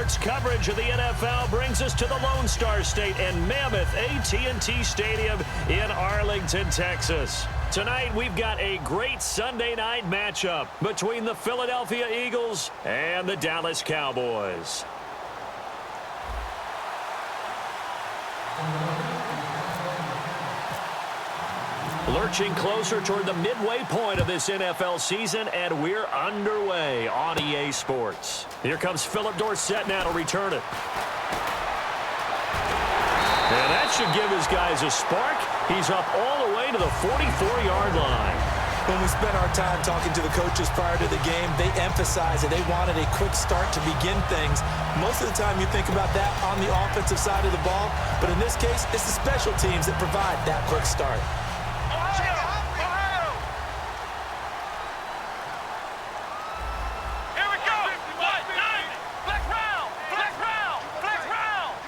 Sports coverage of the NFL brings us to the Lone Star State and Mammoth AT&T Stadium in Arlington, Texas. Tonight, we've got a great Sunday night matchup between the Philadelphia Eagles and the Dallas Cowboys. Lurching closer toward the midway point of this NFL season, and we're underway on EA Sports. Here comes Philip Dorsett now to return it. And that should give his guys a spark. He's up all the way to the 44-yard line. When we spent our time talking to the coaches prior to the game, they emphasized that they wanted a quick start to begin things. Most of the time you think about that on the offensive side of the ball, but in this case, it's the special teams that provide that quick start.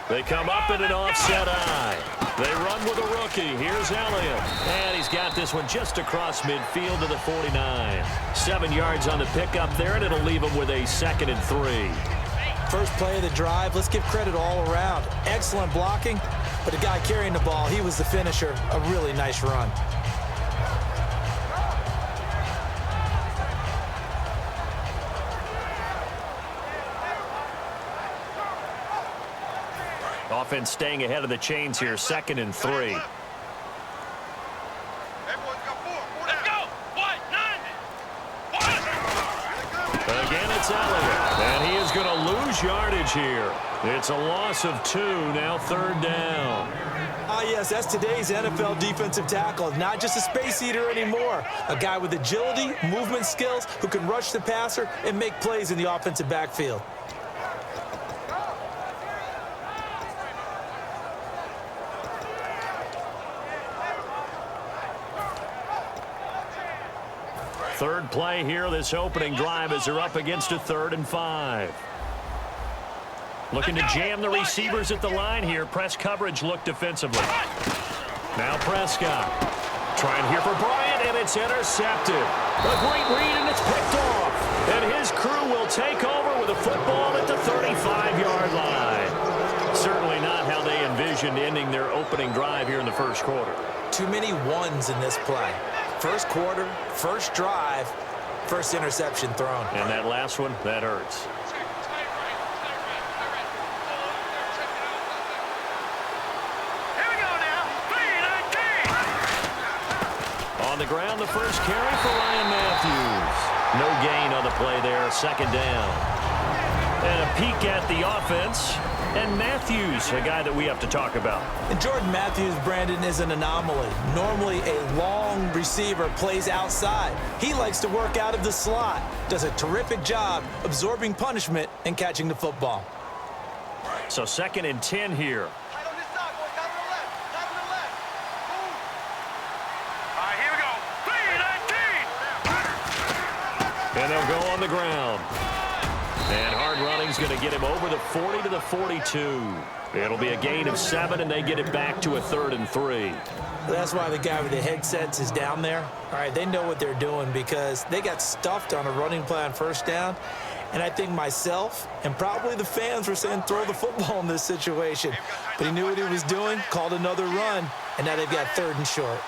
They come up in an offset eye. They run with a rookie. Here's Elliott. And he's got this one just across midfield to the 49. 7 yards on the pickup there, and it'll leave him with a 2nd and 3. First play of the drive, let's give credit all around. Excellent blocking, but the guy carrying the ball, he was the finisher. A really nice run. Offense staying ahead of the chains here, 2nd and 3. Again, it's Elliott, and he is going to lose yardage here. It's a loss of 2, now 3rd down. Yes, that's today's NFL defensive tackle. Not just a space eater anymore. A guy with agility, movement skills, who can rush the passer and make plays in the offensive backfield. Third play here, this opening drive, as they're up against a 3rd and 5. Looking to jam the receivers at the line here. Press coverage look defensively. Now Prescott. Trying here for Bryant, and it's intercepted. A great read, and it's picked off. And his crew will take over with a football at the 35-yard line. Certainly not how they envisioned ending their opening drive here in the first quarter. Too many ones in this play. First quarter, first drive, first interception thrown. And that last one, that hurts. Here we go now. 3-19. On the ground, the first carry for Ryan Matthews. No gain on the play there, 2nd down. And a peek at the offense. And Matthews, a guy that we have to talk about. And Jordan Matthews, Brandon, is an anomaly. Normally, a long receiver plays outside. He likes to work out of the slot. Does a terrific job absorbing punishment and catching the football. So 2nd and 10 here. All right, here we go. 3-19. And they'll go on the ground. And hard running's going to get him over the 40 to the 42. It'll be a gain of 7, and they get it back to a 3rd and 3. That's why the guy with the headsets is down there. All right, they know what they're doing because they got stuffed on a running play on 1st down. And I think myself and probably the fans were saying throw the football in this situation. But he knew what he was doing, called another run, and now they've got 3rd and short.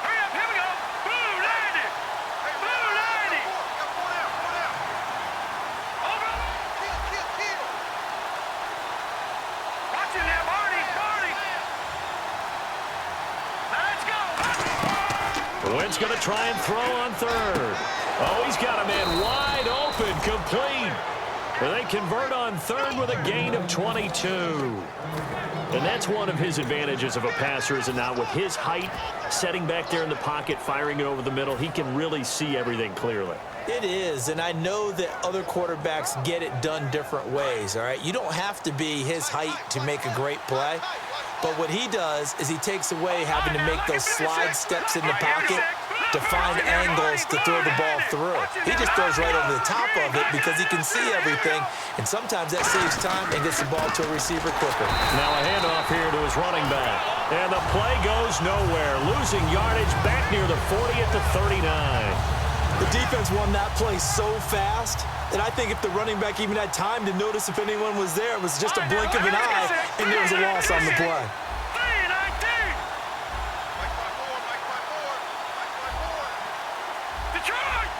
Hurry up, here we go. Blue 90. Blue 90. Over. Watch it now, Barney. Barney. Now let's go. Wentz going to try and throw on 3rd. Oh, he's got a man wide open, complete. They convert on 3rd with a gain of 22. And that's one of his advantages of a passer, is it not? With his height, setting back there in the pocket, firing it over the middle, he can really see everything clearly. It is, and I know that other quarterbacks get it done different ways, all right? You don't have to be his height to make a great play. But what he does is he takes away having to make those slide steps in the pocket to find angles to throw the ball through. He just throws right over the top of it because he can see everything, and sometimes that saves time and gets the ball to a receiver quicker. Now a handoff here to his running back. And the play goes nowhere. Losing yardage back near the 40 at the 39. The defense won that play so fast that I think if the running back even had time to notice if anyone was there, it was just a blink of an eye, and there was a loss on the play.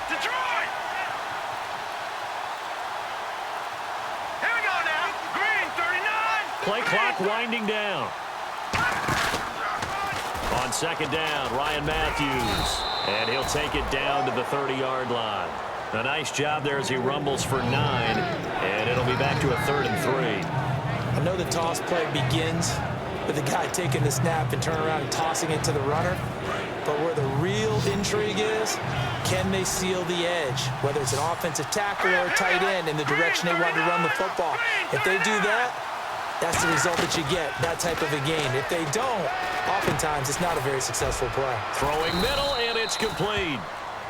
Detroit! Here we go now. Green, 39. Play clock winding down. On second down, Ryan Matthews. And he'll take it down to the 30-yard line. A nice job there as he rumbles for 9. And it'll be back to a 3rd and 3. I know the toss play begins with the guy taking the snap and turning around and tossing it to the runner. But where the real intrigue is, can they seal the edge? Whether it's an offensive tackle or a tight end in the direction they want to run the football. If they do that, that's the result that you get, that type of a game. If they don't, oftentimes it's not a very successful play. Throwing middle, and it's complete.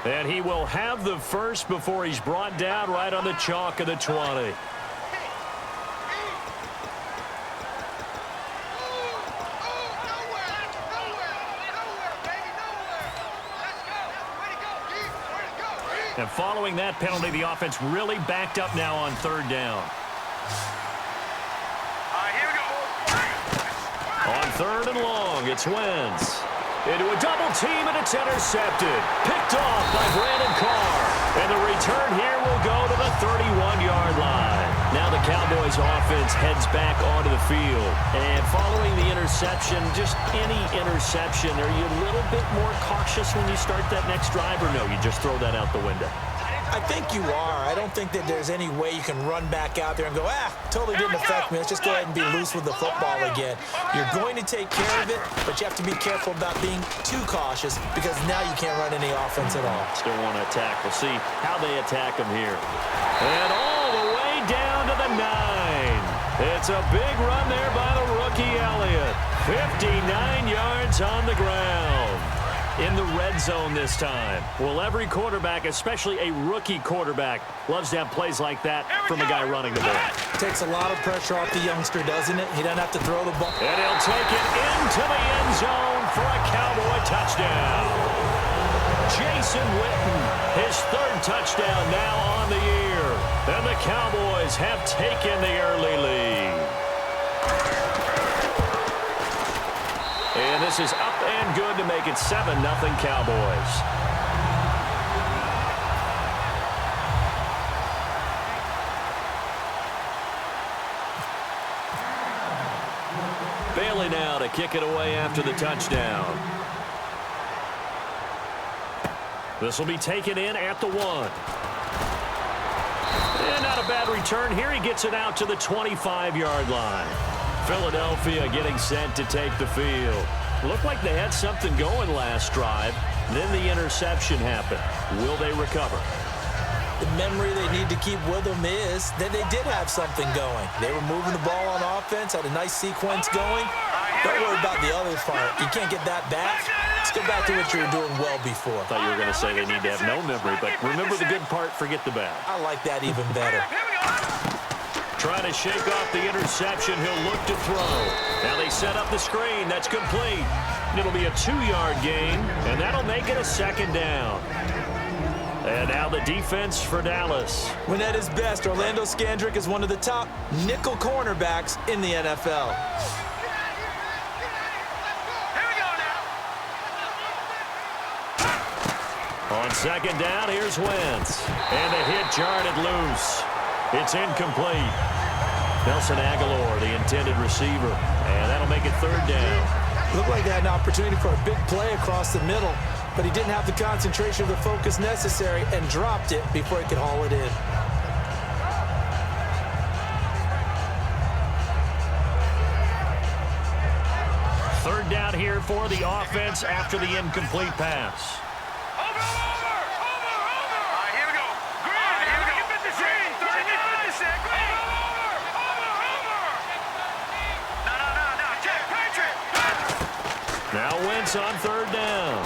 And he will have the first before he's brought down right on the chalk of the 20. And following that penalty, the offense really backed up now on 3rd down. Here we go. On 3rd and long, it's Wentz. Into a double team, and it's intercepted. Picked off by Brandon Carr. And the return here will go to the 31-yard line. Now the Cowboys offense heads back onto the field. And following the interception, just any interception, are you a little bit more cautious when you start that next drive, or no, you just throw that out the window? I think you are. I don't think that there's any way you can run back out there and go, totally didn't affect me. Let's just go ahead and be loose with the football again. You're going to take care of it, but you have to be careful about being too cautious because now you can't run any offense at all. Still want to attack. We'll see how they attack them here. And all the way down to the 9. It's a big run there by the rookie Elliott. 59 yards on the ground. In the red zone this time. Well, every quarterback, especially a rookie quarterback, loves to have plays like that from a guy running the ball. Takes a lot of pressure off the youngster, doesn't it? He doesn't have to throw the ball. And he'll take it into the end zone for a Cowboy touchdown. Jason Witten, his 3rd touchdown now on the year. And the Cowboys have taken the early lead. And this is up and good to make it 7-0 Cowboys. Bailey now to kick it away after the touchdown. This will be taken in at the 1. And not a bad return here. He gets it out to the 25-yard line. Philadelphia getting set to take the field. Looked like they had something going last drive. Then the interception happened. Will they recover? The memory they need to keep with them is that they did have something going. They were moving the ball on offense, had a nice sequence going. Don't worry about the other part. You can't get that back. Let's go back to what you were doing well before. I thought you were going to say they need to have no memory, but remember the good part, forget the bad. I like that even better. Trying to shake off the interception. He'll look to throw. Now they set up the screen. That's complete. It'll be a 2-yard gain, and that'll make it a 2nd down. And now the defense for Dallas. When at his best, Orlando Scandrick is one of the top nickel cornerbacks in the NFL. On 2nd down, here's Wentz. And the hit jarred it loose. It's incomplete. Nelson Aguilar, the intended receiver. And that'll make it 3rd down. Looked like they had an opportunity for a big play across the middle, but he didn't have the concentration or the focus necessary and dropped it before he could haul it in. Third down here for the offense after the incomplete pass. Now Wentz on 3rd down.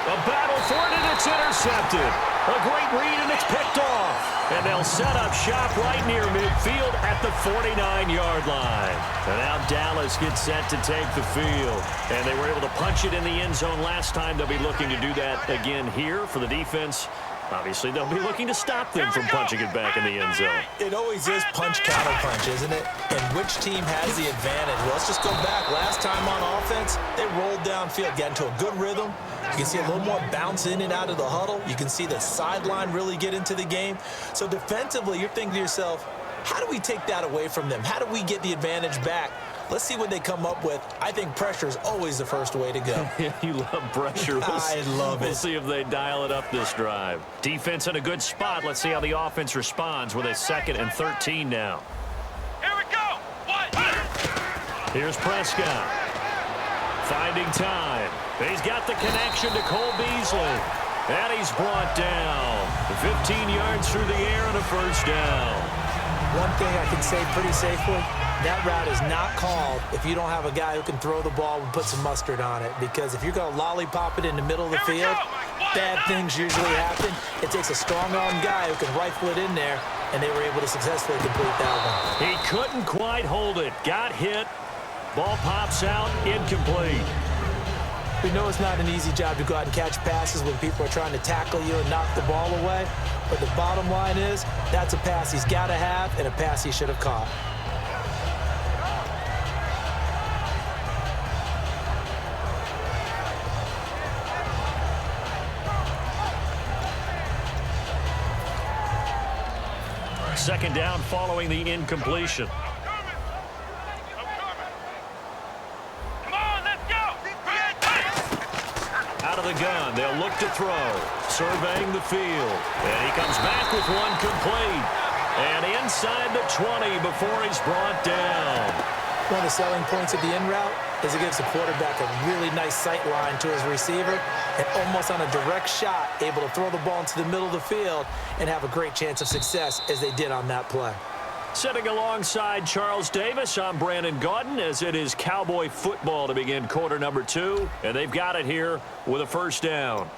A battle for it, and it's intercepted. A great read, and it's picked off. And they'll set up shop right near midfield at at the 49-yard line. And now Dallas gets set to take the field. And they were able to punch it in the end zone last time. They'll be looking to do that again here for the defense. Obviously, they'll be looking to stop them from punching it back in the end zone. It always is punch-counter-punch, isn't it? And which team has the advantage? Well, let's just go back. Last time on offense, they rolled downfield, got into a good rhythm. You can see a little more bounce in and out of the huddle. You can see the sideline really get into the game. So defensively, you're thinking to yourself, how do we take that away from them? How do we get the advantage back? Let's see what they come up with. I think pressure is always the first way to go. You love pressure. I love it. We'll see if they dial it up this drive. Defense in a good spot. Let's see how the offense responds with a 2nd and 13 now. Here we go. What? Here's Prescott. Finding time. He's got the connection to Cole Beasley. And he's brought down. 15 yards through the air and a first down. One thing I can say pretty safely, that route is not called if you don't have a guy who can throw the ball and put some mustard on it. Because if you're going to lollipop it in the middle of the field, bad things usually happen. It takes a strong-armed guy who can rifle it in there, and they were able to successfully complete that one. He couldn't quite hold it. Got hit. Ball pops out. Incomplete. We know it's not an easy job to go out and catch passes when people are trying to tackle you and knock the ball away. But the bottom line is, that's a pass he's got to have and a pass he should have caught. Second down following the incompletion. Out of the gun, they'll look to throw. Surveying the field. And he comes back with one complete. And inside the 20 before he's brought down. One of the selling points of the in route is it gives the quarterback a really nice sight line to his receiver and almost on a direct shot able to throw the ball into the middle of the field and have a great chance of success as they did on that play. Sitting alongside Charles Davis, I'm Brandon Gaudin as it is Cowboy football to begin quarter number 2. And they've got it here with a first down.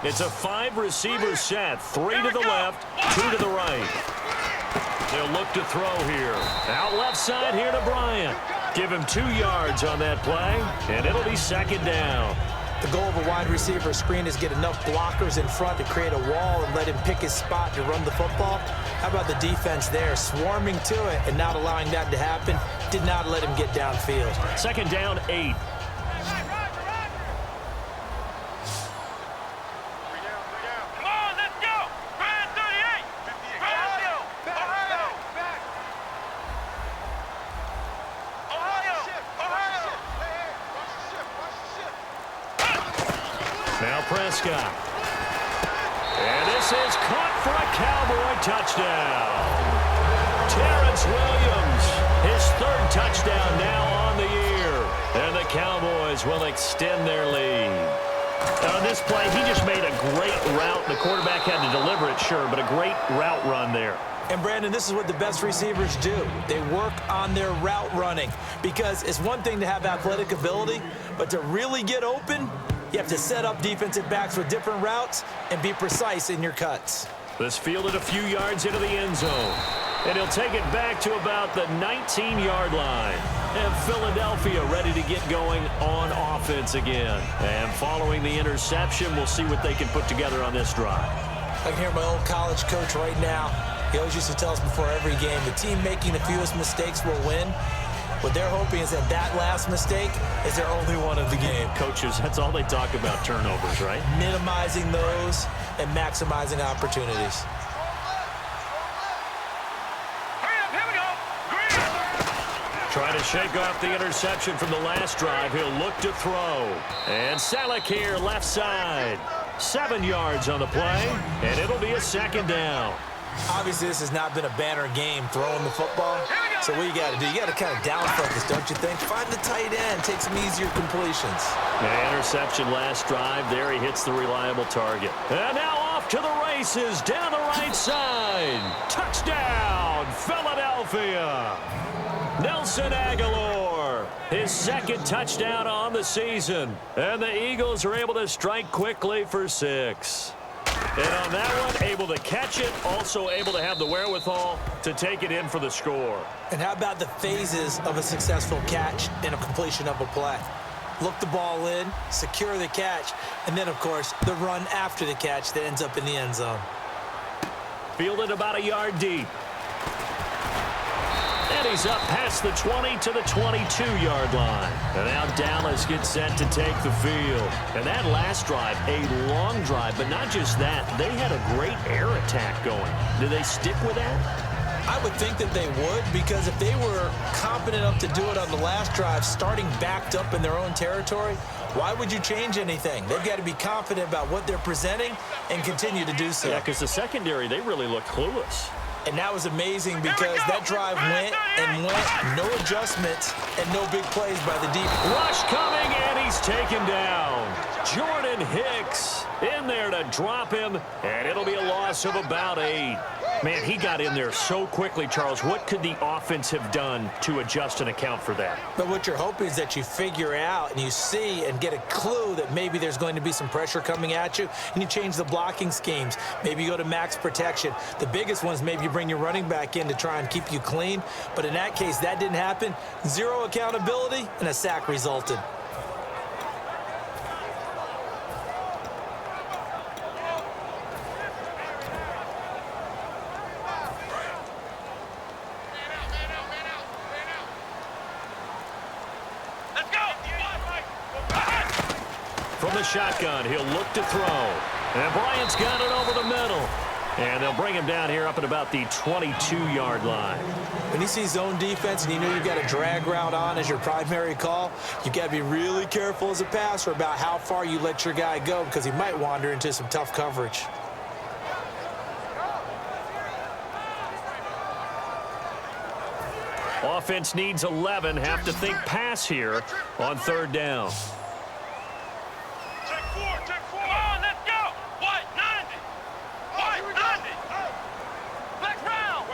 It's a 5-receiver set. 3 to the left, 2 to the right. They'll look to throw here. Out left side here to Bryant. Give him 2 yards on that play, and it'll be second down. The goal of a wide receiver screen is get enough blockers in front to create a wall and let him pick his spot to run the football. How about the defense there, swarming to it and not allowing that to happen? Did not let him get downfield. Second down, 8. Now Prescott. And this is caught for a Cowboy touchdown. Terrence Williams, his 3rd touchdown now on the year. And the Cowboys will extend their lead. On this play, he just made a great route. The quarterback had to deliver it, sure, but a great route run there. And, Brandon, this is what the best receivers do. They work on their route running because it's one thing to have athletic ability, but to really get open, you have to set up defensive backs with different routes and be precise in your cuts. This fielded a few yards into the end zone. And he'll take it back to about the 19-yard line. And Philadelphia ready to get going on offense again. And following the interception, we'll see what they can put together on this drive. I can hear my old college coach right now. He always used to tell us before every game, the team making the fewest mistakes will win. What they're hoping is that that last mistake is their only one of the game. Coaches, that's all they talk about, turnovers, right? Minimizing those and maximizing opportunities. Trying to shake off the interception from the last drive. He'll look to throw. And Salek here, left side. 7 yards on the play, and it'll be a second down. Obviously, this has not been a banner game throwing the football. So what you got to do, you got to kind of down focus, don't you think? Find the tight end, take some easier completions. Yeah, interception last drive. There he hits the reliable target. And now off to the races, down the right side. Touchdown, Philadelphia. Nelson Aguilar. there. His second touchdown on the season. And the Eagles are able to strike quickly for 6. And on that one, able to catch it, also able to have the wherewithal to take it in for the score. And how about the phases of a successful catch and a completion of a play? Look the ball in, secure the catch, and then, of course, the run after the catch that ends up in the end zone. Fielded about a yard deep. And he's up past the 20 to the 22-yard line. And now Dallas gets set to take the field. And that last drive, a long drive, but not just that. They had a great air attack going. Do they stick with that? I would think that they would, because if they were competent enough to do it on the last drive, starting backed up in their own territory, why would you change anything? They've got to be confident about what they're presenting and continue to do so. Yeah, because the secondary, they really look clueless. And that was amazing because that drive went and went, no adjustments and no big plays by the defense. Rush coming, and he's taken down. Jordan Hicks in there to drop him, and it'll be a loss of about 8. Man, he got in there so quickly, Charles. What could the offense have done to adjust and account for that? But what you're hoping is that you figure out and you see and get a clue that maybe there's going to be some pressure coming at you, and you change the blocking schemes. Maybe you go to max protection. The biggest one is maybe you bring your running back in to try and keep you clean. But in that case, that didn't happen. 0 accountability, and a sack resulted. From the shotgun, he'll look to throw. And Bryant's got it over the middle. And they'll bring him down here up at about the 22-yard line. When you see zone defense and you know you've got a drag route on as your primary call, you've got to be really careful as a passer about how far you let your guy go, because he might wander into some tough coverage. Offense needs 11. Have to think pass here on 3rd down. Check 4. Come on, let's go. White 90. White 90. Flex round.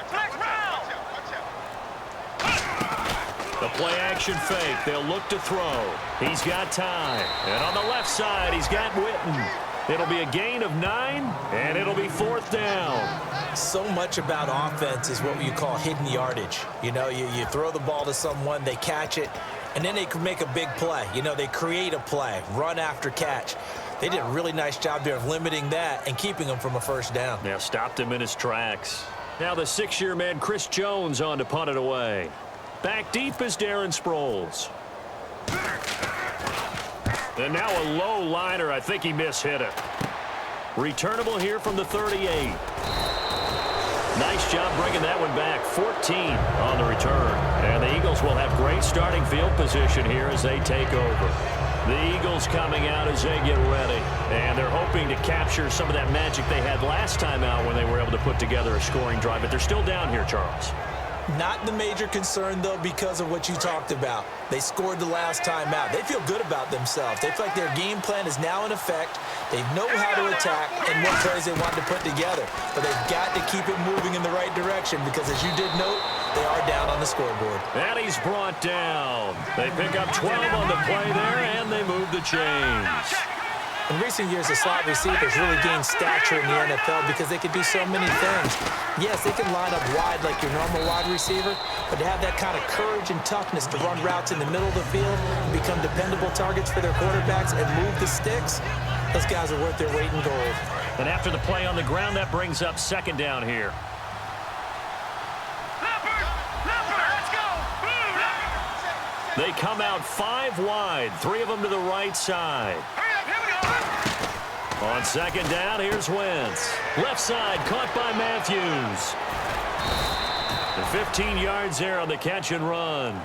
The play action fake. They'll look to throw. He's got time. And on the left side, he's got Witten. It'll be a gain of 9, and it'll be 4th down. So much about offense is what you call hidden yardage. You know, you throw the ball to someone, they catch it, and then they can make a big play. You know, they create a play, run after catch. They did a really nice job there of limiting that and keeping him from a 1st down. Yeah, stopped him in his tracks. Now the 6-year man, Chris Jones, on to punt it away. Back deep is Darren Sproles. And now a low liner. I think he mishit it. Returnable here from the 38. Nice job bringing that one back. 14 on the return. And the Eagles will have great starting field position here as they take over. The Eagles coming out as they get ready. And they're hoping to capture some of that magic they had last time out when they were able to put together a scoring drive. But they're still down here, Charles. Not the major concern, though, because of what you talked about. They scored the last time out. They feel good about themselves. They feel like their game plan is now in effect. They know how to attack and what plays they want to put together. But they've got to keep it moving in the right direction because, as you did note, they are down on the scoreboard. And he's brought down. They pick up 12 on the play there, and they move the chains. In recent years, the slot receivers really gained stature in the NFL because they could do so many things. Yes, they can line up wide like your normal wide receiver, but to have that kind of courage and toughness to run routes in the middle of the field and become dependable targets for their quarterbacks and move the sticks, those guys are worth their weight in gold. And after the play on the ground, that brings up 2nd down here. Let's go. They come out 5 wide, 3 of them to the right side. On 2nd down, here's Wentz. Left side, caught by Matthews. And 15 yards there on the catch and run.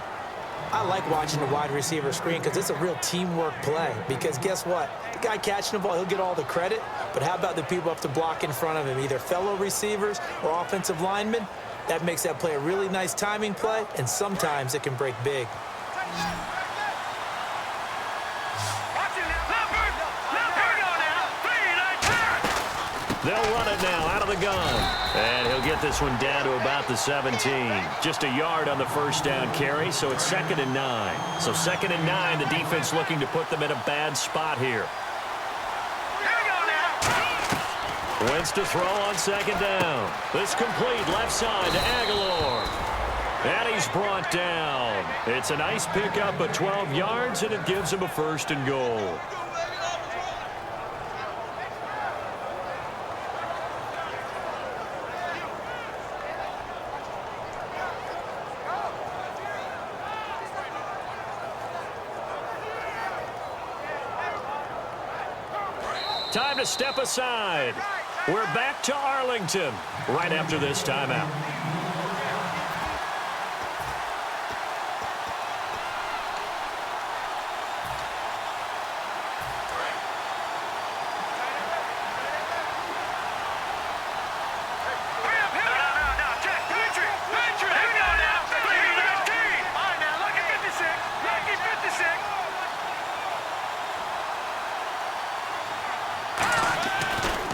I like watching the wide receiver screen because it's a real teamwork play. Because guess what? The guy catching the ball, he'll get all the credit. But how about the people up to block in front of him, either fellow receivers or offensive linemen? That makes that play a really nice timing play, and sometimes it can break big. They'll run it now out of the gun. And he'll get this one down to about the 17. Just a yard on the first down carry, so it's 2nd and 9. So 2nd and 9, the defense looking to put them in a bad spot here. Wentz to throw on 2nd down. This complete left side to Aguilar. And he's brought down. It's a nice pickup of 12 yards, and it gives him a 1st and goal. Time to step aside. We're back to Arlington right after this timeout.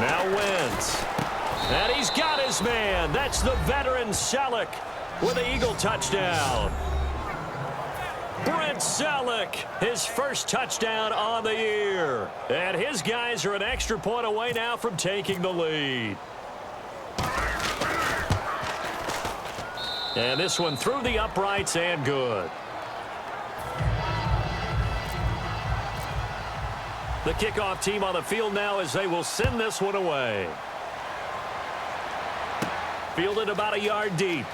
Now Wentz. And he's got his man. That's the veteran Selleck with the Eagle touchdown. Brent Selleck, his first touchdown on the year. And his guys are an extra point away now from taking the lead. And this one through the uprights and good. The kickoff team on the field now as they will send this one away. Fielded about a yard deep.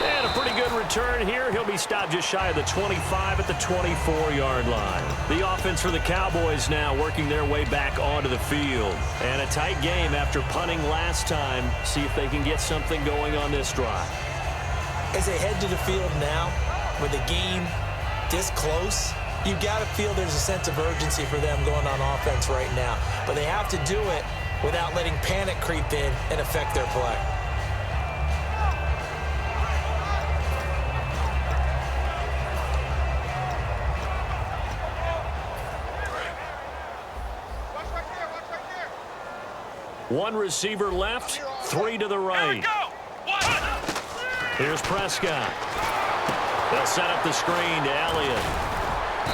And a pretty good return here. He'll be stopped just shy of the 25 at the 24-yard line. The offense for the Cowboys now working their way back onto the field. And a tight game after punting last time. See if they can get something going on this drive. As they head to the field now, with the game this close, you've got to feel there's a sense of urgency for them going on offense right now. But they have to do it without letting panic creep in and affect their play. One receiver left, 3 to the right. Here's Prescott. They'll set up the screen to Elliott.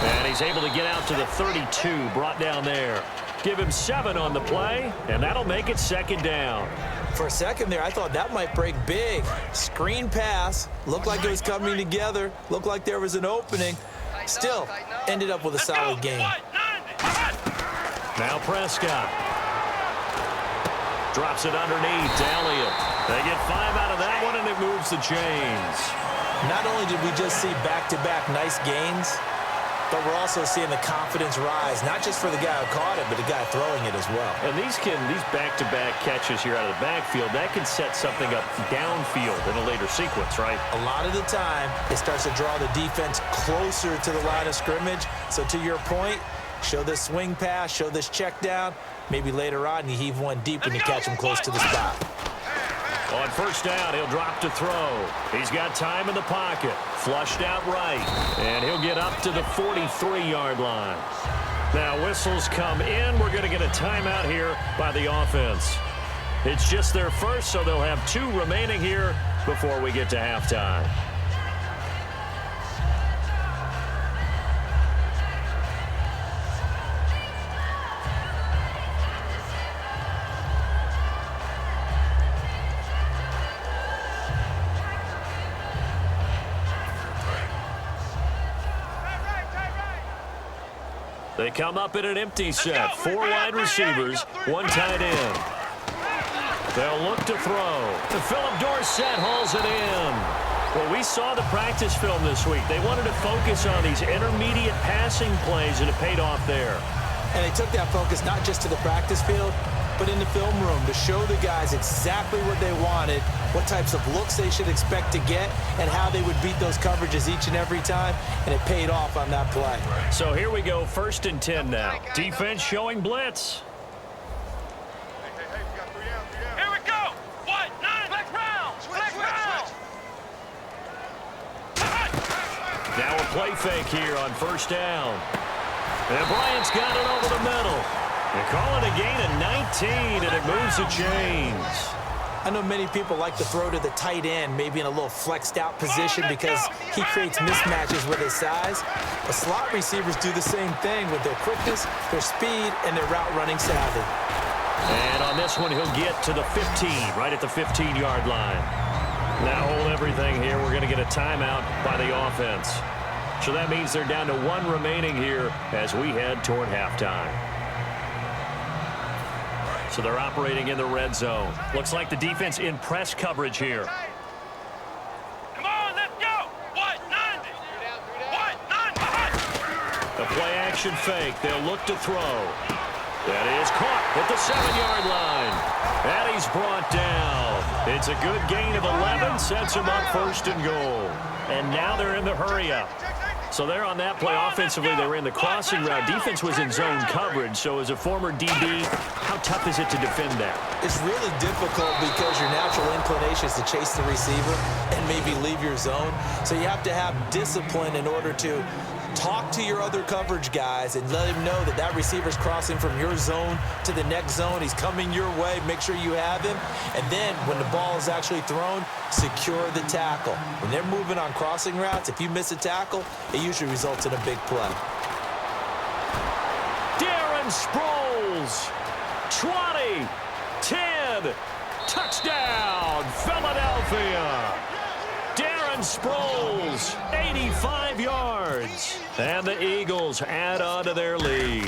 And he's able to get out to the 32, brought down there. Give him 7 on the play, and that'll make it 2nd down. For a second there, I thought that might break big. Screen pass. Looked like it was coming together. Looked like there was an opening. Still, ended up with a solid game. Now Prescott. Drops it underneath to Elliott. They get 5 out of that one, and it moves the chains. Not only did we just see back-to-back nice gains, but we're also seeing the confidence rise, not just for the guy who caught it, but the guy throwing it as well. And these back-to-back catches here out of the backfield, that can set something up downfield in a later sequence, right? A lot of the time, it starts to draw the defense closer to the line of scrimmage. So to your point, show this swing pass, show this check down. Maybe later on, you heave one deep when you catch him close to the spot. On 1st down, he'll drop to throw. He's got time in the pocket. Flushed out right. And he'll get up to the 43-yard line. Now, whistles come in. We're going to get a timeout here by the offense. It's just their first, so they'll have 2 remaining here before we get to halftime. They come up in an empty set. 4 wide receivers, 1 tight end. They'll look to throw. Philip Dorsett hauls it in. Well, we saw the practice film this week. They wanted to focus on these intermediate passing plays, and it paid off there. And they took that focus not just to the practice field, but in the film room to show the guys exactly what they wanted, what types of looks they should expect to get, and how they would beat those coverages each and every time, and it paid off on that play. So here we go, 1st and 10 now. Defense showing blitz. Here we go. What? 9. Flex round. Flex round. Now a play fake here on 1st down. And Bryant's got it over the middle. They call it a gain of 19, and it moves the chains. I know many people like to throw to the tight end, maybe in a little flexed out position because he creates mismatches with his size. But slot receivers do the same thing with their quickness, their speed, and their route running savvy. And on this one, he'll get to the 15, right at the 15-yard line. Now hold everything here. We're going to get a timeout by the offense. So that means they're down to one remaining here as we head toward halftime. So they're operating in the red zone. Looks like the defense in press coverage here. Come on, let's go. What? 90. What? 90. The play action fake. They'll look to throw. That is caught at the 7-yard line. And he's brought down. It's a good gain of 11. Sets him up first and goal. And now they're in the hurry-up. So they're on that play. Offensively, they ran the crossing route. Defense was in zone coverage. So as a former DB, how tough is it to defend that? It's really difficult because your natural inclination is to chase the receiver and maybe leave your zone. So you have to have discipline in order to talk to your other coverage guys and let him know that that receiver's crossing from your zone to the next zone. He's coming your way. Make sure you have him. And then when the ball is actually thrown, secure the tackle. When they're moving on crossing routes, if you miss a tackle, it usually results in a big play. Darren Sproles, 20, 10, touchdown, Philadelphia. Darren Sproles, 85 yards. And the Eagles add on to their lead.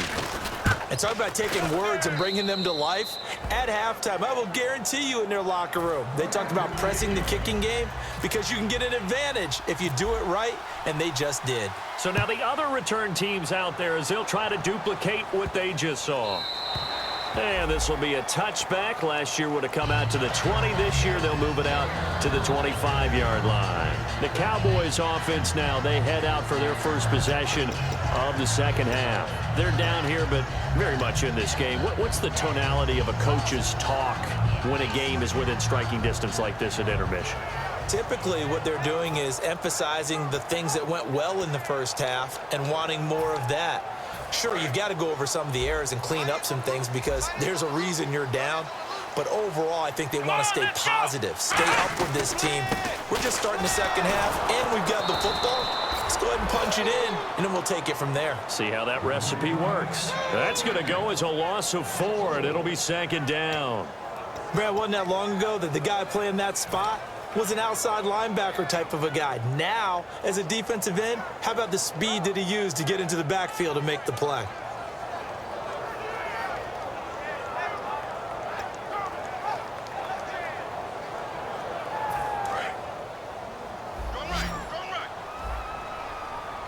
And talk about taking words and bringing them to life. At halftime, I will guarantee you in their locker room, they talked about pressing the kicking game because you can get an advantage if you do it right, and they just did. So now the other return teams out there as they'll try to duplicate what they just saw. And this will be a touchback. Last year would have come out to the 20. This year they'll move it out to the 25-yard line. The Cowboys offense now, they head out for their first possession of the second half. They're down here, but very much in this game. What's the tonality of a coach's talk when a game is within striking distance like this at intermission? Typically, what they're doing is emphasizing the things that went well in the first half and wanting more of that. Sure, you've got to go over some of the errors and clean up some things because there's a reason you're down. But overall, I think they want to stay positive, stay up with this team. We're just starting the second half, and we've got the football. Let's go ahead and punch it in, and then we'll take it from there. See how that recipe works. That's going to go as a loss of 4, and it'll be second down. Brad, wasn't that long ago that the guy playing that spot was an outside linebacker type of a guy. Now, as a defensive end, how about the speed that he used to get into the backfield and make the play?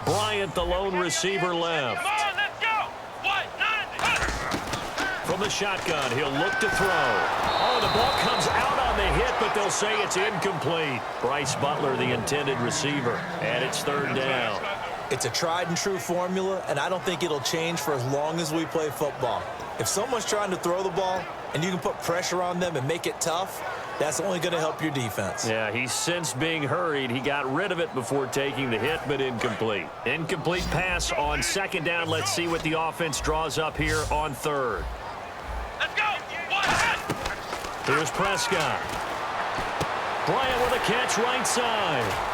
Bryant, the lone receiver, left. Come on, let's go. What? 90. From the shotgun, he'll look to throw. Oh, the ball comes out on the hit, but they'll say it's incomplete. Bryce Butler, the intended receiver, and it's third down. It's a tried and true formula, and I don't think it'll change for as long as we play football. If someone's trying to throw the ball and you can put pressure on them and make it tough, that's only going to help your defense. Yeah, he's since being hurried. He got rid of it before taking the hit, but incomplete. Incomplete pass on second down. Let's see what the offense draws up here on third. Let's go. What? Here's Prescott. Bryant with a catch right side.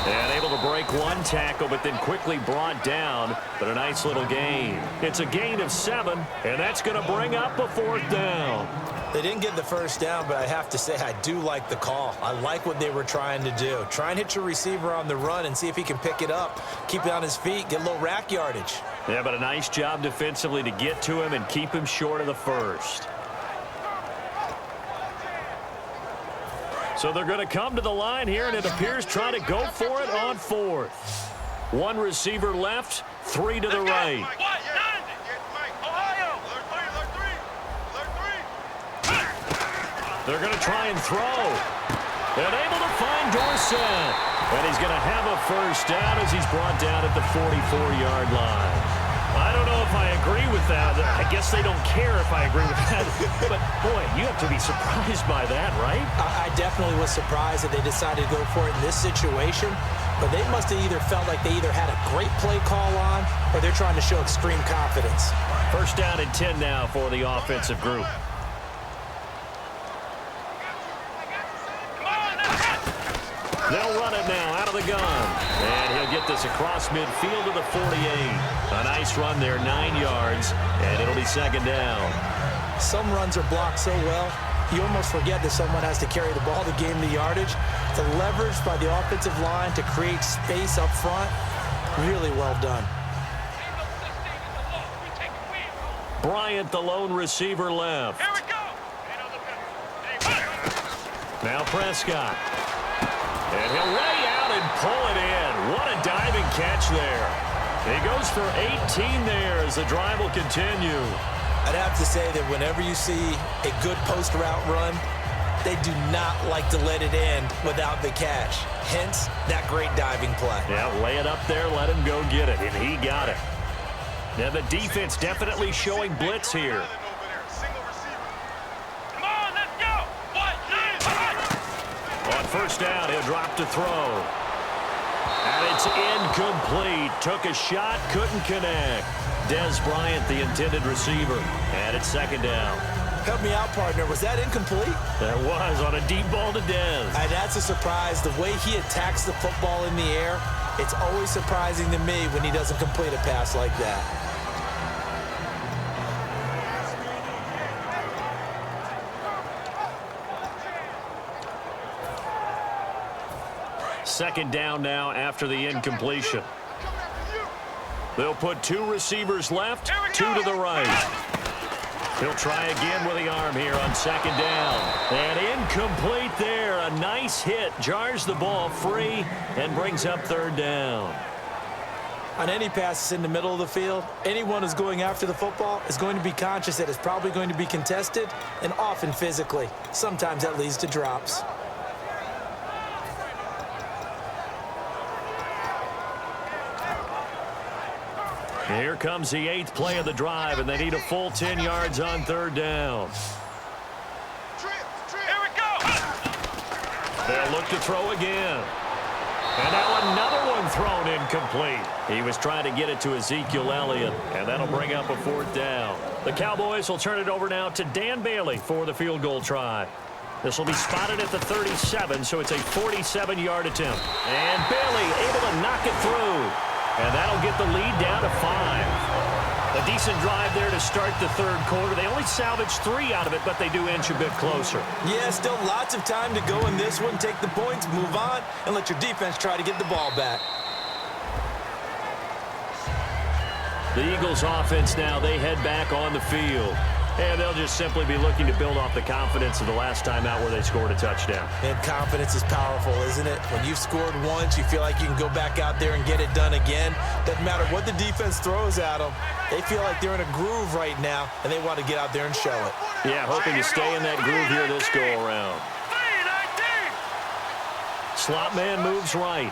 And able to break one tackle, but then quickly brought down. But a nice little gain. It's a gain of 7, and that's going to bring up a 4th down. They didn't get the first down, but I have to say I do like the call. I like what they were trying to do. Try and hit your receiver on the run and see if he can pick it up. Keep it on his feet, get a little rack yardage. Yeah, but a nice job defensively to get to him and keep him short of the first. So they're going to come to the line here, and it appears trying to go for it on 4th. One receiver left, 3 to the right. What? 90. Ohio. They're going to try and throw. And able to find Dorsett. And he's going to have a first down as he's brought down at the 44-yard line. I don't know if I agree with that. I guess they don't care if I agree with that. But, boy, you have to be surprised by that, right? I definitely was surprised that they decided to go for it in this situation. but they must have either felt like they either had a great play call on or they're trying to show extreme confidence. First down and 10 now for the offensive group. They'll run it now out of the gun. And he'll get this across midfield to the 48. A nice run there, 9 yards, and it'll be second down. Some runs are blocked so well, you almost forget that someone has to carry the ball to gain the yardage. The leverage by the offensive line to create space up front, really well done. Bryant, the lone receiver, left. Here we go. Now Prescott. And he'll lay out and pull it in. What a diving catch there. He goes for 18 there as the drive will continue. I'd have to say that whenever you see a good post route run, they do not like to let it end without the catch. Hence, that great diving play. Yeah, lay it up there, let him go get it, and he got it. Now the defense definitely showing blitz here. Come on, let's go. On first down, he'll drop to throw. And it's incomplete. Took a shot, couldn't connect. Dez Bryant, the intended receiver. And it's second down. Help me out, partner. Was that incomplete? That was on a deep ball to Dez. And that's a surprise. The way he attacks the football in the air, it's always surprising to me when he doesn't complete a pass like that. Second down now after the incompletion. They'll put 2 receivers left, 2 to the right. He'll try again with the arm here on second down. And incomplete there. A nice hit. Jars the ball free and brings up third down. On any passes in the middle of the field, anyone who's going after the football is going to be conscious that it's probably going to be contested and often physically. Sometimes that leads to drops. Here comes the 8th play of the drive, and they need a full 10 yards on third down. Here we go. They'll look to throw again. And now another one thrown incomplete. He was trying to get it to Ezekiel Elliott, and that'll bring up a fourth down. The Cowboys will turn it over now to Dan Bailey for the field goal try. This will be spotted at the 37, so it's a 47-yard attempt. And Bailey able to knock it through. And that'll get the lead down to 5. A decent drive there to start the third quarter. They only salvaged 3 out of it, but they do inch a bit closer. Yeah, still lots of time to go in this one. Take the points, move on, and let your defense try to get the ball back. The Eagles offense now, they head back on the field. And they'll just simply be looking to build off the confidence of the last time out where they scored a touchdown. And confidence is powerful, isn't it? When you've scored once, you feel like you can go back out there and get it done again. Doesn't matter what the defense throws at them. They feel like they're in a groove right now, and they want to get out there and show it. Yeah, hoping to stay in that groove here this go-around. Slot man moves right.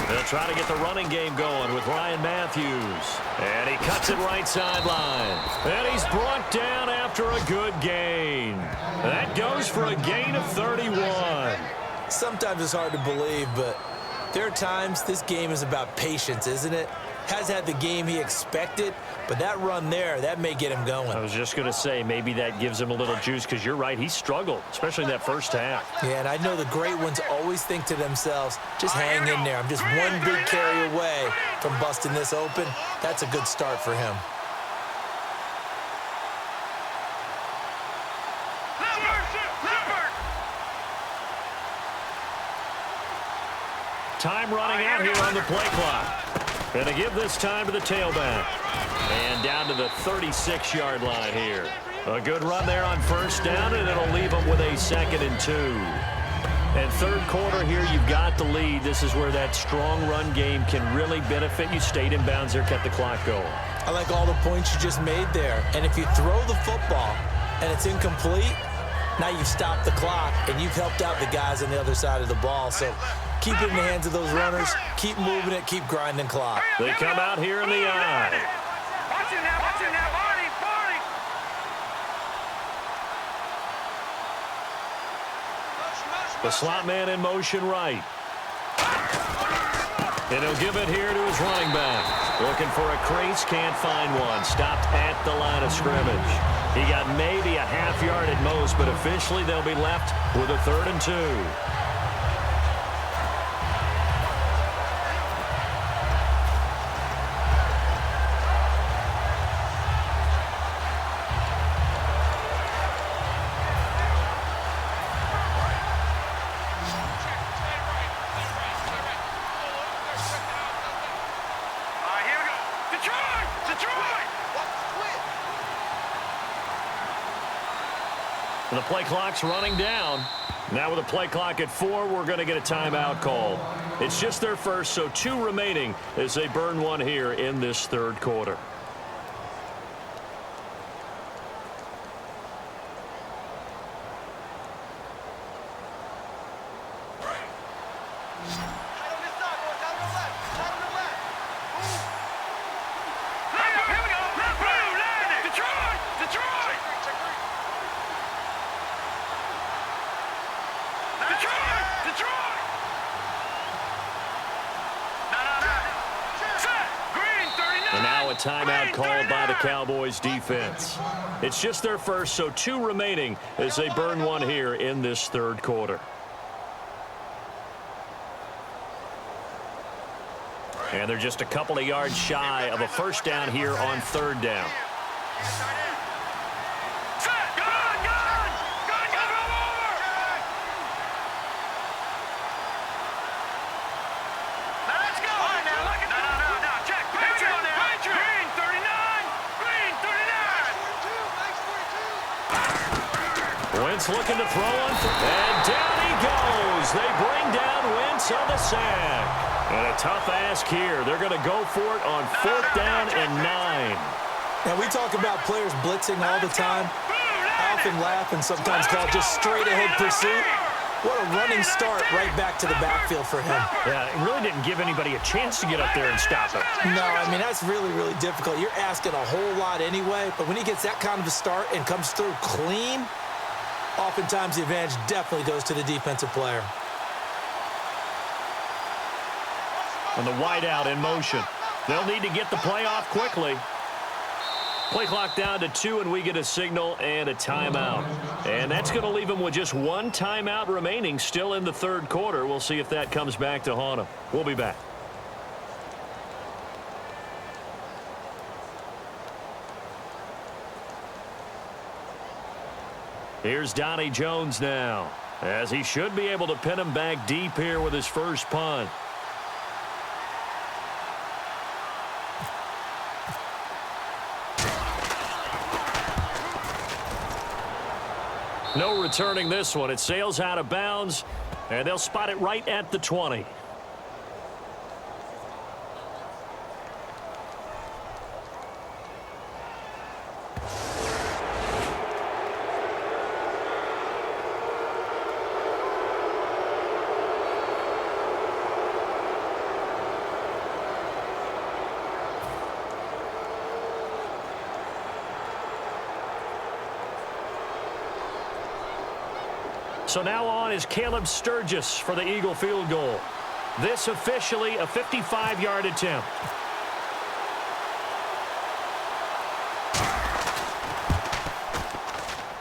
They'll try to get the running game going with Ryan Matthews. And he cuts it right sideline. And he's brought down after a good gain. That goes for a gain of 31. Sometimes it's hard to believe, but there are times this game is about patience, isn't it? Has had the game he expected, but that run there, that may get him going. I was just going to say, maybe that gives him a little juice, because you're right, he struggled, especially in that first half. Yeah, and I know the great ones always think to themselves, just hang in there. I'm just one big carry away from busting this open. That's a good start for him. Time running out here on the play clock. Going to give this time to the tailback. And down to the 36-yard line here. A good run there on first down, and it'll leave them with a 2nd and 2. And third quarter here, you've got the lead. This is where that strong run game can really benefit you. Stayed in bounds there, kept the clock going. I like all the points you just made there. And if you throw the football and it's incomplete, now you've stopped the clock and you've helped out the guys on the other side of the ball. So keep it in the hands of those runners. Keep moving it. Keep grinding clock. They come out here in the eye. Watch it now, Barney. The slot man in motion right. And he'll give it here to his running back. Looking for a crease, can't find one. Stopped at the line of scrimmage. He got maybe a half yard at most, but officially they'll be left with a 3rd and 2. The play clock's running down. Now with a play clock at 4, we're going to get a timeout call. It's just their first, so 2 remaining as they burn one here in this 3rd quarter. And now a timeout called by the Cowboys defense. It's just their first, so 2 remaining as they burn one here in this 3rd quarter. And they're just a couple of yards shy of a first down here on 3rd down. Wentz looking to throw on, and down he goes. They bring down Wentz on the sack. And a tough ask here. They're going to go for it on 4th down and 9. Now, we talk about players blitzing all the time. I often laugh and sometimes call it just straight-ahead pursuit. What a running start right back to the backfield for him. Yeah, it really didn't give anybody a chance to get up there and stop him. No, I mean, that's really, really difficult. You're asking a whole lot anyway, but when he gets that kind of a start and comes through clean, oftentimes the advantage definitely goes to the defensive player. And the wideout in motion. They'll need to get the play off quickly. Play clock down to 2, and we get a signal and a timeout. And that's going to leave them with just 1 timeout remaining still in the 3rd quarter. We'll see if that comes back to haunt them. We'll be back. Here's Donnie Jones now, as he should be able to pin him back deep here with his first punt. No returning this one. It sails out of bounds, and they'll spot it right at the 20. So now on is Caleb Sturgis for the Eagle field goal. This officially a 55-yard attempt.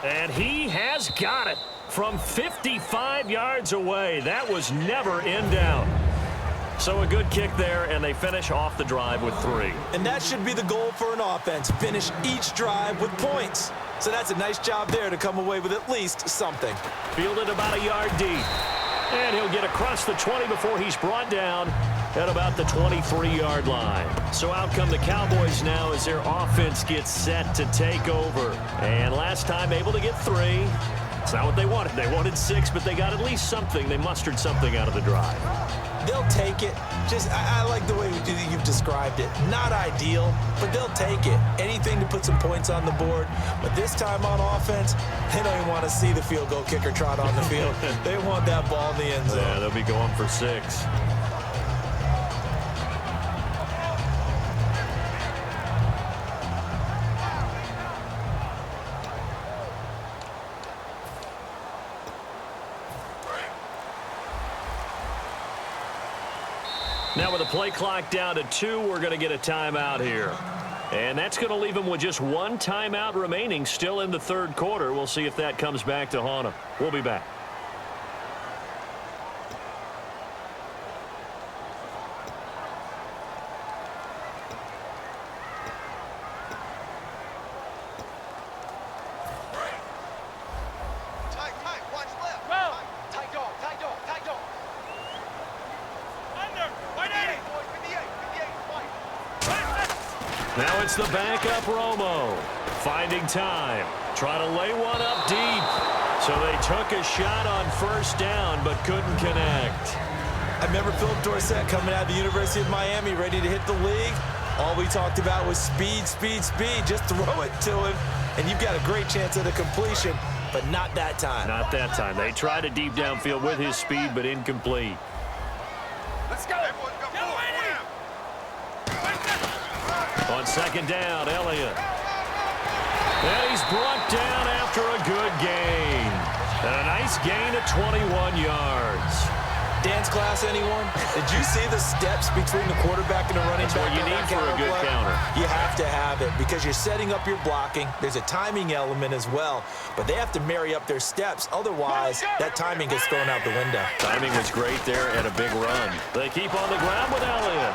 And he has got it from 55 yards away. That was never in doubt. So a good kick there, and they finish off the drive with 3. And that should be the goal for an offense. Finish each drive with points. So that's a nice job there to come away with at least something. Fielded about a yard deep. And he'll get across the 20 before he's brought down at about the 23-yard line. So out come the Cowboys now as their offense gets set to take over. And last time able to get 3. It's not what they wanted. They wanted 6, but they got at least something. They mustered something out of the drive. They'll take it. I like the way you've described it. Not ideal, but they'll take it. Anything to put some points on the board. But this time on offense, they don't even want to see the field goal kicker trot on the field. They want that ball in the end zone. Yeah, they'll be going for 6. Now with the play clock down to 2, we're going to get a timeout here. And that's going to leave them with just one timeout remaining still in the third quarter. We'll see if that comes back to haunt them. We'll be back. Now it's the backup Romo. Finding time. Try to lay one up deep. So they took a shot on first down but couldn't connect. I remember Philip Dorsett coming out of the University of Miami ready to hit the league. All we talked about was speed, speed, speed. Just throw it to him, and you've got a great chance at a completion, but not that time. Not that time. They tried a deep downfield with his speed, but incomplete. Let's go. On second down, Elliott. And he's brought down after a good gain. And a nice gain of 21 yards. Dance class, anyone? Did you see the steps between the quarterback and the running back? That's what you need for a good counter. You have to have it because you're setting up your blocking. There's a timing element as well, but they have to marry up their steps. Otherwise, that timing gets thrown out the window. Timing was great there and a big run. They keep on the ground with Elliott.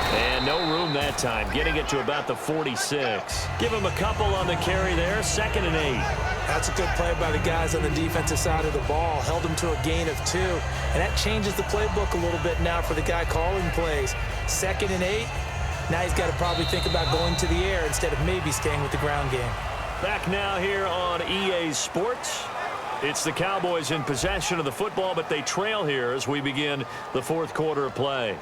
And no room that time, getting it to about the 46. Give him a couple on the carry there, 2nd and 8. That's a good play by the guys on the defensive side of the ball. Held him to a gain of 2. And that changes the playbook a little bit now for the guy calling plays. 2nd and 8. Now he's got to probably think about going to the air instead of maybe staying with the ground game. Back now here on EA Sports. It's the Cowboys in possession of the football, but they trail here as we begin the fourth quarter of play.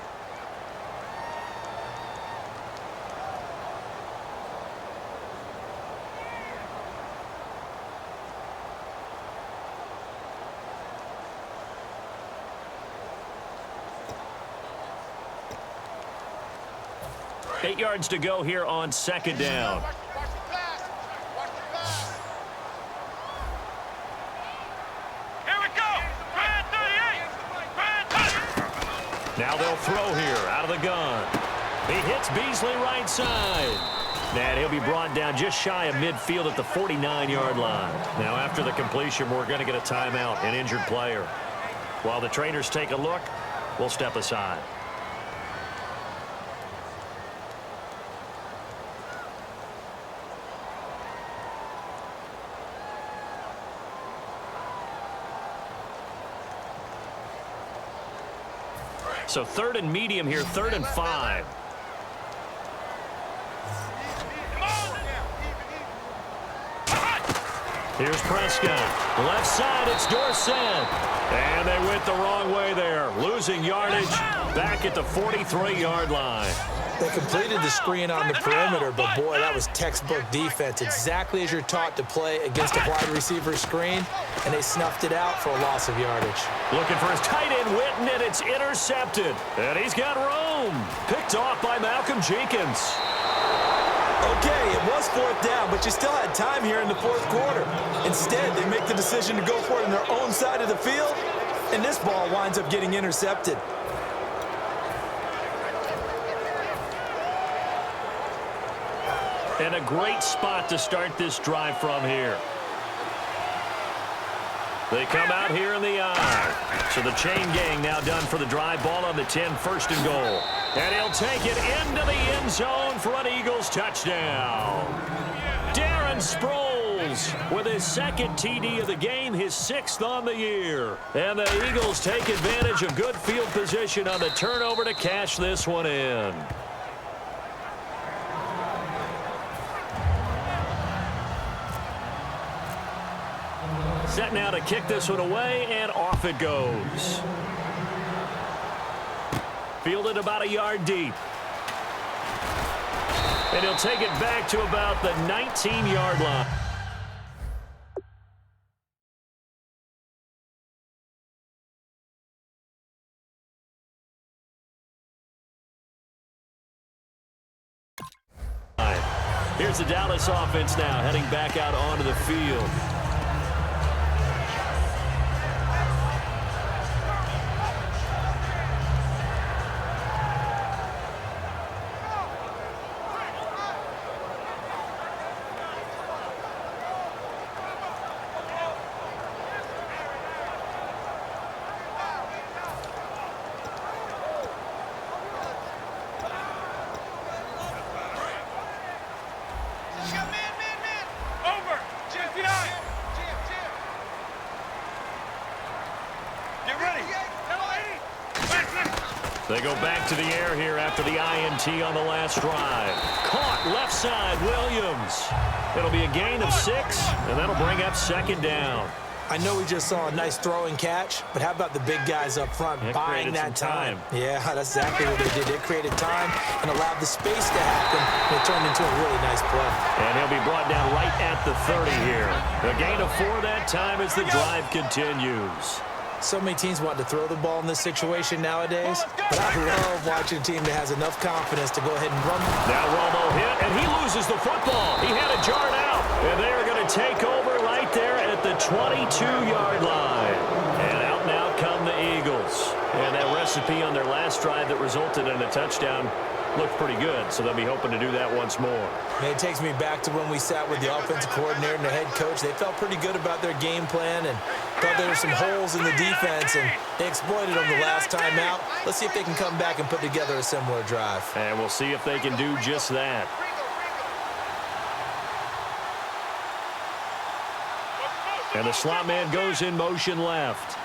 Eight yards to go here on second down. Here we go. Brand 38. Now they'll throw here out of the gun. He hits Beasley right side. And he'll be brought down just shy of midfield at the 49-yard line. Now after the completion, we're going to get a timeout, an injured player. While the trainers take a look, we'll step aside. So 3rd and medium here, 3rd and 5. Here's Prescott. Left side, it's Dorsett. And they went the wrong way there. Losing yardage back at the 43-yard line. They completed the screen on the perimeter, but boy, that was textbook defense. Exactly as you're taught to play against a wide receiver screen, and they snuffed it out for a loss of yardage. Looking for his tight end, Witten, and it's intercepted. And he's got room. Picked off by Malcolm Jenkins. Okay, it was 4th down, but you still had time here in the 4th quarter. Instead, they make the decision to go for it on their own side of the field, and this ball winds up getting intercepted. And a great spot to start this drive from here. They come out here in the eye. So the chain gang now done for the drive. Ball on the 10, 1st and goal. And he'll take it into the end zone for an Eagles touchdown. Darren Sproles with his 2nd TD of the game, his 6th on the year. And the Eagles take advantage of good field position on the turnover to cash this one in. Set now to kick this one away, and off it goes. Fielded about a yard deep. And he'll take it back to about the 19-yard line. Here's the Dallas offense now heading back out onto the field. They go back to the air here after the INT on the last drive. Caught left side, Williams. It'll be a gain of 6, and that'll bring up second down. I know we just saw a nice throwing catch, but how about the big guys up front buying that time? Yeah, that's exactly what they did. They created time and allowed the space to happen, and it turned into a really nice play. And he'll be brought down right at the 30 here. A gain of 4 that time as the drive continues. So many teams want to throw the ball in this situation nowadays, but I love watching a team that has enough confidence to go ahead and run. Now Romo hit, and he loses the football. He had a yard out, and they are going to take over right there at the 22-yard line. And out come the Eagles. And that recipe on their last drive that resulted in a touchdown looked pretty good, so they'll be hoping to do that once more. And it takes me back to when we sat with the offensive coordinator and the head coach. They felt pretty good about their game plan and thought there were some holes in the defense, and they exploited them the last time out. Let's see if they can come back and put together a similar drive. And we'll see if they can do just that. And the slot man goes in motion left.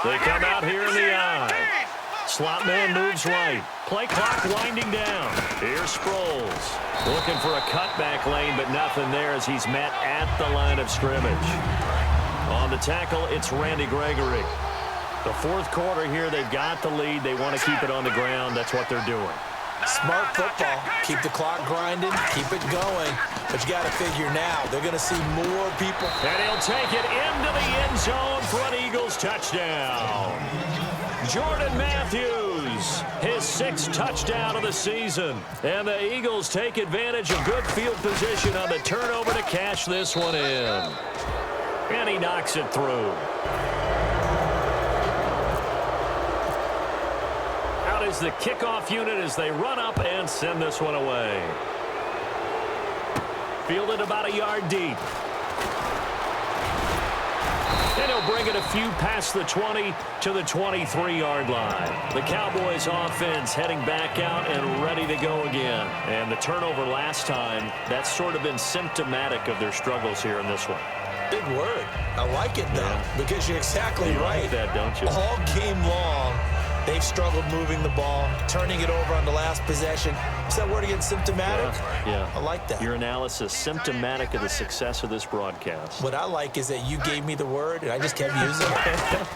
They come out here in the eye. Slot man moves right. Play clock winding down. Here's Sproles. Looking for a cutback lane, but nothing there as he's met at the line of scrimmage. On the tackle, it's Randy Gregory. The fourth quarter here, they've got the lead. They want to keep it on the ground. That's what they're doing. Smart football. Keep the clock grinding. Keep it going. But you got to figure now, they're going to see more people. And he'll take it into the end zone for an Eagles touchdown. Jordan Matthews, his 6th touchdown of the season. And the Eagles take advantage of good field position on the turnover to cash this one in. And he knocks it through. Out is the kickoff unit as they run up and send this one away. Fielded about a yard deep. And he'll bring it a few past the 20 to the 23-yard line. The Cowboys offense heading back out and ready to go again. And the turnover last time, that's sort of been symptomatic of their struggles here in this one. Big word. I like it, though, because you're exactly right. Like that, don't you? All game long, they've struggled moving the ball, turning it over on the last possession. Is that word again, symptomatic? Yeah. I like that. Your analysis, symptomatic of the success of this broadcast. What I like is that you gave me the word, and I just kept using it.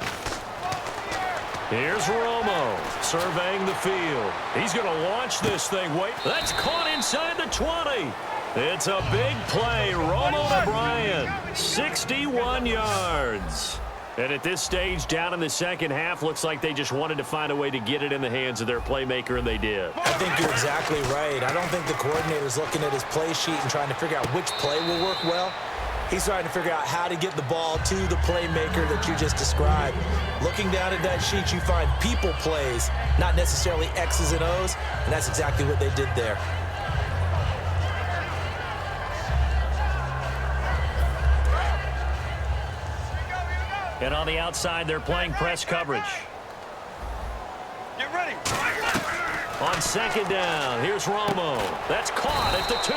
Here's Romo surveying the field. He's going to launch this thing. Wait, that's caught inside the 20. It's a big play. Romo to Bryan, 61 yards. And at this stage, down in the second half, looks like they just wanted to find a way to get it in the hands of their playmaker, and they did. I think you're exactly right. I don't think the coordinator's looking at his play sheet and trying to figure out which play will work well. He's trying to figure out how to get the ball to the playmaker that you just described. Looking down at that sheet, you find people plays, not necessarily X's and O's, and that's exactly what they did there. And on the outside, they're playing press coverage. Get ready. On second down, here's Romo. That's caught at the 2.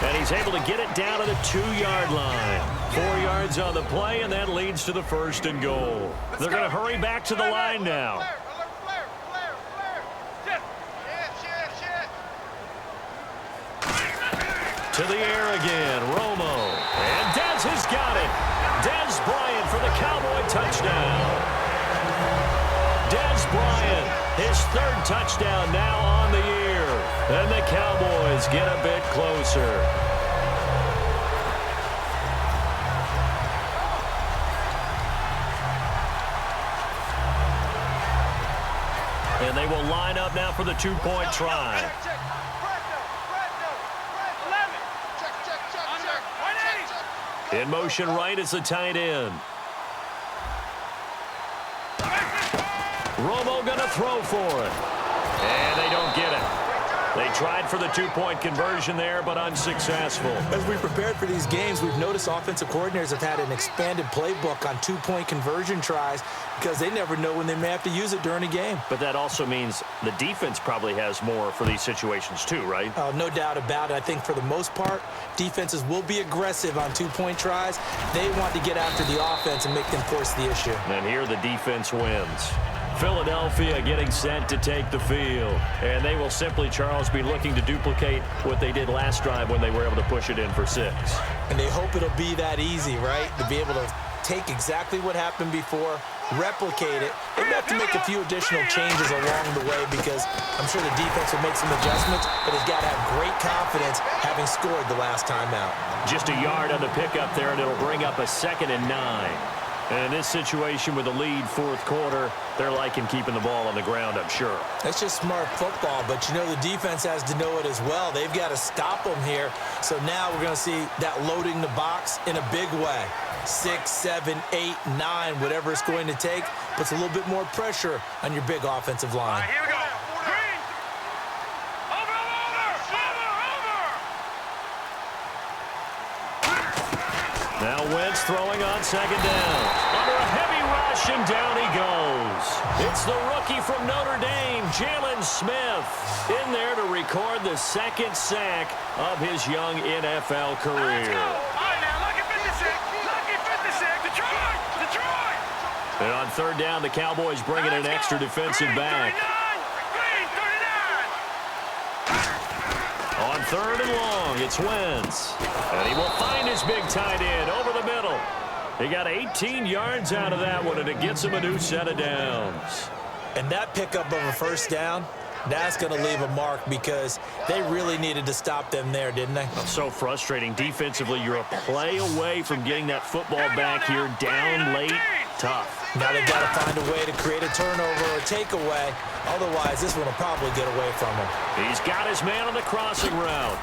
And he's able to get it down to the 2-yard line. 4 yards on the play, and that leads to the 1st and goal. They're going to hurry back to the line now. To the air again, Romo. And Dez has got it. Dez Bryant for the Cowboy touchdown. Dez Bryant, his 3rd touchdown now on the year. And the Cowboys get a bit closer. And they will line up now for the 2-point try. In motion right is the tight end. Romo going to throw for it. And they don't get it. They tried for the two-point conversion there, but unsuccessful. As we prepared for these games, we've noticed offensive coordinators have had an expanded playbook on two-point conversion tries because they never know when they may have to use it during a game. But that also means the defense probably has more for these situations too, right? No doubt about it. I think for the most part, defenses will be aggressive on two-point tries. They want to get after the offense and make them force the issue. And here the defense wins. Philadelphia getting set to take the field. And they will simply, Charles, be looking to duplicate what they did last drive when they were able to push it in for 6. And they hope it'll be that easy, right? To be able to take exactly what happened before, replicate it. They have to make a few additional changes along the way because I'm sure the defense will make some adjustments, but it's got to have great confidence having scored the last time out. Just a yard on the pickup there, and it'll bring up a 2nd and 9. And in this situation with the lead fourth quarter, they're liking keeping the ball on the ground, I'm sure. That's just smart football, but you know the defense has to know it as well. They've got to stop them here. So now we're going to see that loading the box in a big way. 6, 7, 8, 9, whatever it's going to take, puts a little bit more pressure on your big offensive line. All right, here we go. Green. Over. Now Wentz throwing on 2nd down. Under a heavy rush, and down he goes. It's the rookie from Notre Dame, Jalen Smith, in there to record the 2nd sack of his young NFL career. All right, now, lucky 56. Lucky 56. Detroit. Detroit. And on 3rd down, the Cowboys bringing an extra defensive back. Green 39. On 3rd and long, it's Wentz. And he will find his big tight end over the middle. He got 18 yards out of that one, and it gets him a new set of downs. And that pickup of a 1st down, that's going to leave a mark because they really needed to stop them there, didn't they? So frustrating. Defensively, you're a play away from getting that football back here down late. Tough. Now they've got to find a way to create a turnover or takeaway. Otherwise, this one will probably get away from him. He's got his man on the crossing route.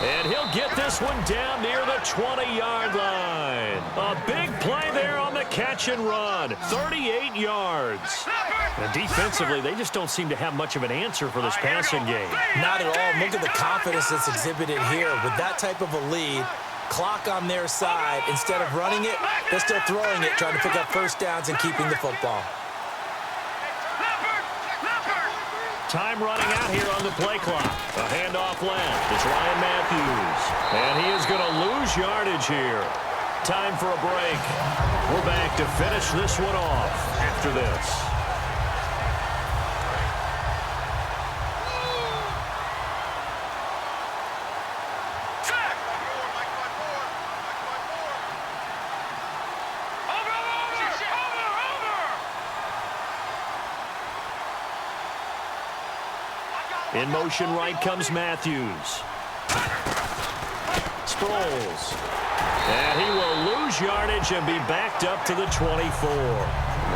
And he'll get this one down near the 20-yard line. A big play there on the catch and run. 38 yards. And defensively, they just don't seem to have much of an answer for this passing game. Not at all. Look at the confidence that's exhibited here. With that type of a lead, clock on their side, instead of running it, they're still throwing it, trying to pick up 1st downs and keeping the football. Time running out here on the play clock. A handoff left. It's Ryan Matthews. And he is going to lose yardage here. Time for a break. We're back to finish this one off after this. In motion right comes Matthews. Sproles. And he will lose yardage and be backed up to the 24.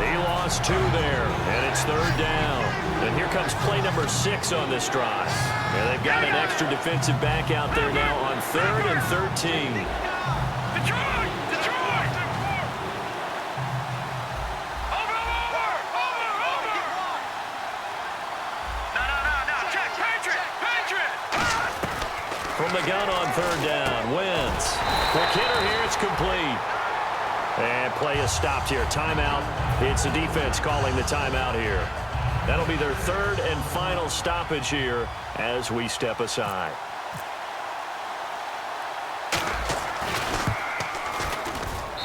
He lost 2 there, and it's 3rd down. And here comes play number 6 on this drive. And they've got an extra defensive back out there now on 3rd and 13. From the gun on 3rd down, Wentz. Quick hitter here, it's complete. And play is stopped here. Timeout. It's the defense calling the timeout here. That'll be their 3rd and final stoppage here as we step aside.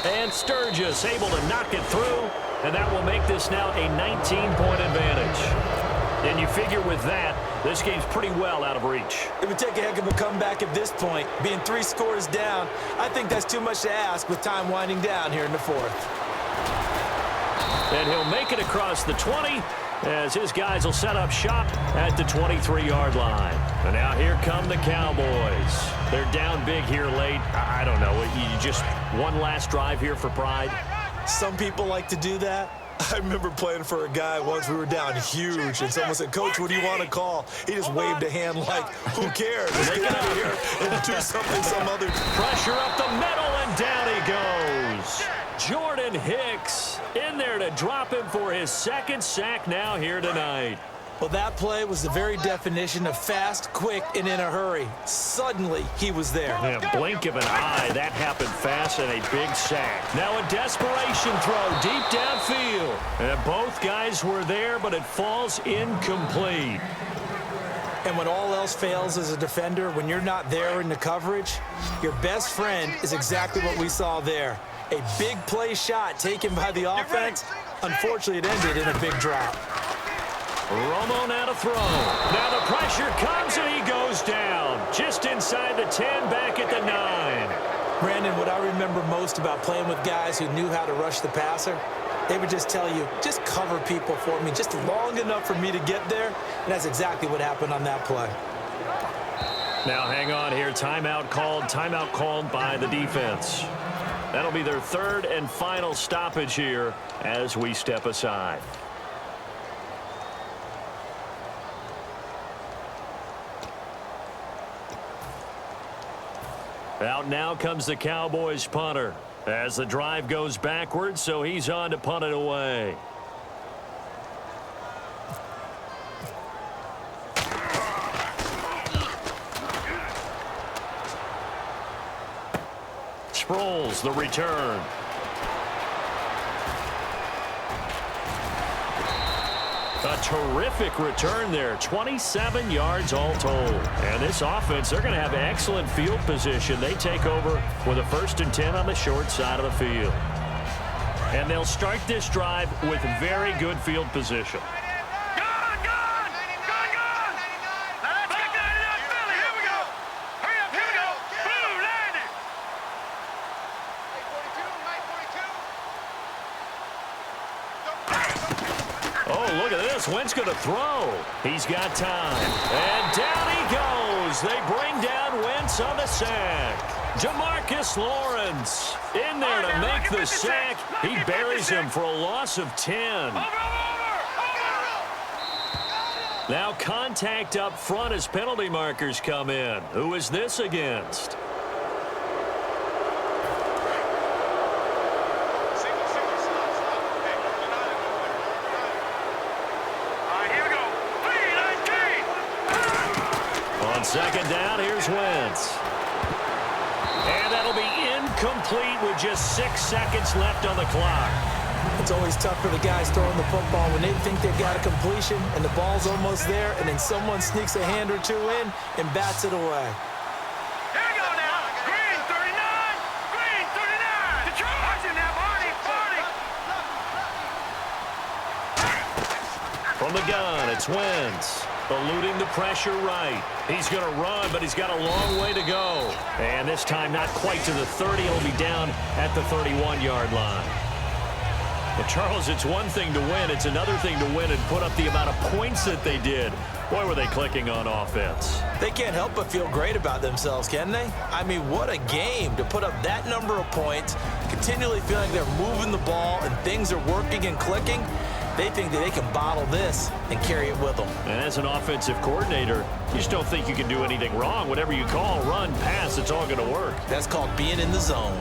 And Sturgis able to knock it through, and that will make this now a 19-point advantage. And you figure with that, this game's pretty well out of reach. It would take a heck of a comeback at this point. Being 3 scores down, I think that's too much to ask with time winding down here in the 4th. And he'll make it across the 20 as his guys will set up shop at the 23-yard line. And now here come the Cowboys. They're down big here late. I don't know. You just one last drive here for pride? Some people like to do that. I remember playing for a guy once. We were down huge, and someone said, "Coach, what do you want to call?" He just waved a hand like, "Who cares? Let's get out of here and do something some other." Pressure up the middle, and down he goes. Jordan Hicks in there to drop him for his 2nd sack now here tonight. Well, that play was the very definition of fast, quick, and in a hurry. Suddenly, he was there. Yeah, blink of an eye, that happened fast, and a big sack. Now a desperation throw deep downfield. And both guys were there, but it falls incomplete. And when all else fails as a defender, when you're not there in the coverage, your best friend is exactly what we saw there. A big play shot taken by the offense. Unfortunately, it ended in a big drop. Romo now to throw. Now the pressure comes and he goes down. Just inside the 10, back at the 9. Brandon, what I remember most about playing with guys who knew how to rush the passer, they would just tell you, just cover people for me, just long enough for me to get there. And that's exactly what happened on that play. Now hang on here. Timeout called by the defense. That'll be their third and final stoppage here as we step aside. Out now comes the Cowboys punter as the drive goes backwards, so he's on to punt it away. Sproles, the return. A terrific return there. 27 yards all told. And this offense, they're going to have excellent field position. They take over with a 1st and 10 on the short side of the field. And they'll start this drive with very good field position. Wentz going to throw. He's got time. And down he goes. They bring down Wentz on the sack. Jamarcus Lawrence in there to make the sack. He buries him for a loss of 10. Now contact up front as penalty markers come in. Who is this against? Second down, here's Wentz. And that'll be incomplete with just 6 seconds left on the clock. It's always tough for the guys throwing the football when they think they've got a completion and the ball's almost there, and then someone sneaks a hand or two in and bats it away. Here we go now. Green 39. Green 39. Detroit. Watch him now, Barney. From the gun, it's Wentz. Eluding the pressure right. He's going to run, but he's got a long way to go. And this time not quite to the 30. He'll be down at the 31-yard line. But, Charles, it's one thing to win. It's another thing to win and put up the amount of points that they did. Boy, were they clicking on offense. They can't help but feel great about themselves, can they? I mean, what a game to put up that number of points, continually feeling they're moving the ball and things are working and clicking. They think that they can bottle this and carry it with them. And as an offensive coordinator, you just don't think you can do anything wrong. Whatever you call, run, pass, it's all going to work. That's called being in the zone.